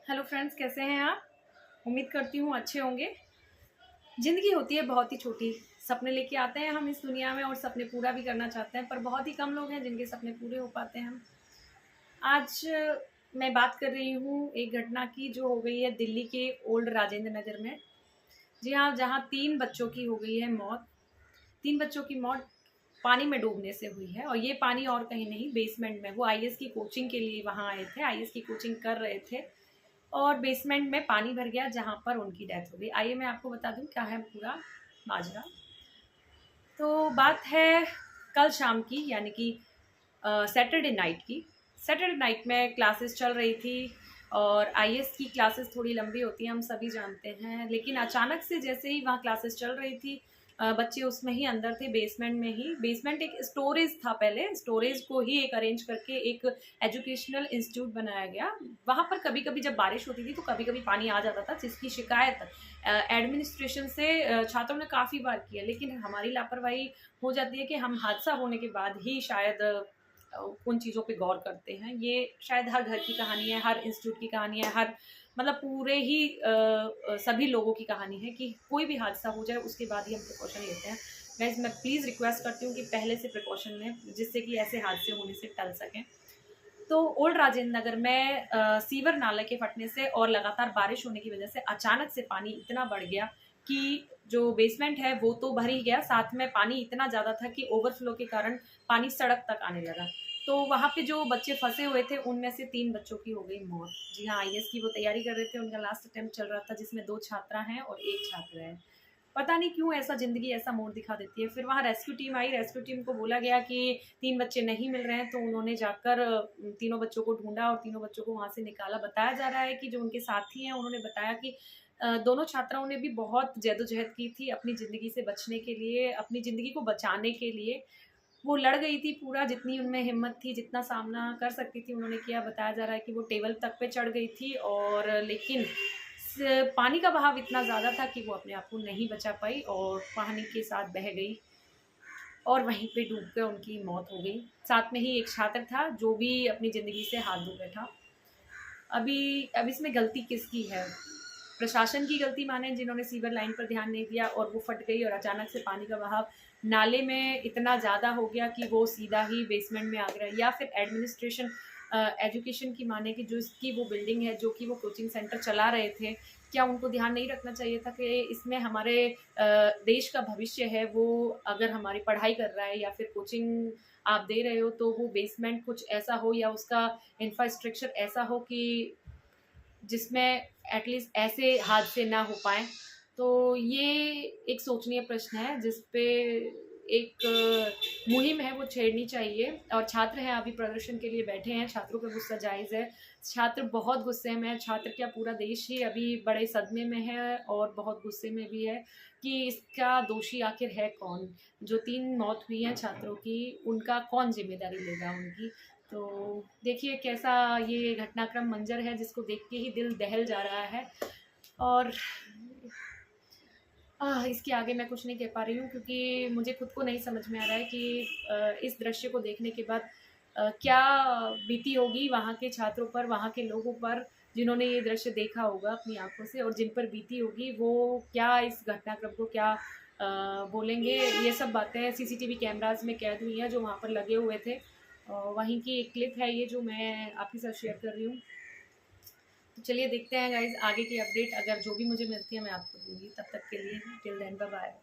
Hello friends, कैसे हैं आप? उम्मीद करती हूँ अच्छे होंगे। ज़िंदगी होती है बहुत ही छोटी। सपने लेके आते हैं हम इस दुनिया में और सपने पूरा भी करना चाहते हैं, पर बहुत ही कम लोग हैं जिनके सपने पूरे हो पाते हैं। आज मैं बात कर रही हूँ एक घटना की जो हो गई है दिल्ली के ओल्ड राजेंद्र नगर में। जी हाँ, जहाँ 3 बच्चों की हो गई है मौत। 3 बच्चों की मौत पानी में डूबने से हुई है, और ये पानी और कहीं नहीं, बेसमेंट में। वो आईएएस की कोचिंग के लिए वहाँ आए थे, आईएएस की कोचिंग कर रहे थे और बेसमेंट में पानी भर गया जहाँ पर उनकी डेथ हो गई। आइए मैं आपको बता दूँ क्या है पूरा माजरा। तो बात है कल शाम की, यानी कि सैटरडे नाइट की। सैटरडे नाइट में क्लासेस चल रही थी और आईएएस की क्लासेस थोड़ी लंबी होती हैं, हम सभी जानते हैं। लेकिन अचानक से जैसे ही वहाँ क्लासेस चल रही थी, बच्चे उसमें ही अंदर थे, बेसमेंट में ही। बेसमेंट एक स्टोरेज था, पहले स्टोरेज को ही एक अरेंज करके एक एजुकेशनल इंस्टीट्यूट बनाया गया। वहाँ पर कभी कभी जब बारिश होती थी तो कभी कभी पानी आ जाता था, जिसकी शिकायत एडमिनिस्ट्रेशन से छात्रों ने काफ़ी बार की है। लेकिन हमारी लापरवाही हो जाती है कि हम हादसा होने के बाद ही शायद उन चीज़ों पे गौर करते हैं। ये शायद हर घर की कहानी है, हर इंस्टीट्यूट की कहानी है, हर मतलब पूरे ही सभी लोगों की कहानी है कि कोई भी हादसा हो जाए उसके बाद ही हम प्रिकॉशन लेते हैं। मैं प्लीज़ रिक्वेस्ट करती हूँ कि पहले से प्रिकॉशन लें, जिससे कि ऐसे हादसे होने से टल सकें। तो ओल्ड राजेंद्र नगर में सीवर नाले के फटने से और लगातार बारिश होने की वजह से अचानक से पानी इतना बढ़ गया कि जो बेसमेंट है वो तो भर ही गया, साथ में पानी इतना ज़्यादा था कि ओवरफ्लो के कारण पानी सड़क तक आने लगा। तो वहाँ पे जो बच्चे फंसे हुए थे उनमें से 3 बच्चों की हो गई मौत। जी हाँ, आईएएस की वो तैयारी कर रहे थे, उनका लास्ट अटेम्प्ट चल रहा था, जिसमें 2 छात्रा हैं और 1 छात्र है। पता नहीं क्यों ऐसा ज़िंदगी ऐसा मोड़ दिखा देती है। फिर वहाँ रेस्क्यू टीम आई, रेस्क्यू टीम को बोला गया कि 3 बच्चे नहीं मिल रहे हैं, तो उन्होंने जाकर तीनों बच्चों को ढूँढा और तीनों बच्चों को वहाँ से निकाला। बताया जा रहा है कि जो उनके साथी हैं उन्होंने बताया कि दोनों छात्राओं ने भी बहुत जद्दोजहद की थी अपनी ज़िंदगी से बचने के लिए, अपनी ज़िंदगी को बचाने के लिए। वो लड़ गई थी पूरा, जितनी उनमें हिम्मत थी, जितना सामना कर सकती थी उन्होंने किया। बताया जा रहा है कि वो टेबल तक पे चढ़ गई थी, और लेकिन पानी का बहाव इतना ज़्यादा था कि वो अपने आप को नहीं बचा पाई और पानी के साथ बह गई और वहीं पे डूब कर उनकी मौत हो गई। साथ में ही एक छात्र था जो भी अपनी ज़िंदगी से हाथ धो बैठा। अब इसमें गलती किसकी है? प्रशासन की गलती माने, जिन्होंने सीवर लाइन पर ध्यान नहीं दिया और वो फट गई और अचानक से पानी का बहाव नाले में इतना ज़्यादा हो गया कि वो सीधा ही बेसमेंट में आ गया, या फिर एडमिनिस्ट्रेशन एजुकेशन की माने कि जो इसकी वो बिल्डिंग है, जो कि वो कोचिंग सेंटर चला रहे थे, क्या उनको ध्यान नहीं रखना चाहिए था कि इसमें हमारे देश का भविष्य है, वो अगर हमारी पढ़ाई कर रहा है या फिर कोचिंग आप दे रहे हो, तो वो बेसमेंट कुछ ऐसा हो या उसका इंफ्रास्ट्रक्चर ऐसा हो कि जिसमें एटलीस्ट ऐसे हादसे ना हो पाएँ। तो ये एक सोचनीय प्रश्न है जिस पे एक मुहिम है वो छेड़नी चाहिए। और छात्र हैं, अभी प्रदर्शन के लिए बैठे हैं, छात्रों का गुस्सा जायज़ है। छात्र बहुत गुस्से में हैं, छात्र क्या पूरा देश ही अभी बड़े सदमे में है और बहुत गुस्से में भी है कि इसका दोषी आखिर है कौन? जो 3 मौत हुई हैं छात्रों की, उनका कौन ज़िम्मेदारी लेगा उनकी? तो देखिए कैसा ये घटनाक्रम मंजर है, जिसको देख के ही दिल दहल जा रहा है। और इसके आगे मैं कुछ नहीं कह पा रही हूँ, क्योंकि मुझे खुद को नहीं समझ में आ रहा है कि इस दृश्य को देखने के बाद क्या बीती होगी वहाँ के छात्रों पर, वहाँ के लोगों पर, जिन्होंने ये दृश्य देखा होगा अपनी आँखों से, और जिन पर बीती होगी वो क्या इस घटनाक्रम को क्या बोलेंगे। ये सब बातें सीसीटीवी कैमराज़ में कैद हुई हैं जो वहाँ पर लगे हुए थे। वहीं की एक क्लिप है ये जो मैं आपके साथ शेयर कर रही हूँ। तो चलिए देखते हैं गाइज़ आगे की अपडेट, अगर जो भी मुझे मिलती है मैं आपको दूँगी। तब तक के लिए टिल देन बाय बाय।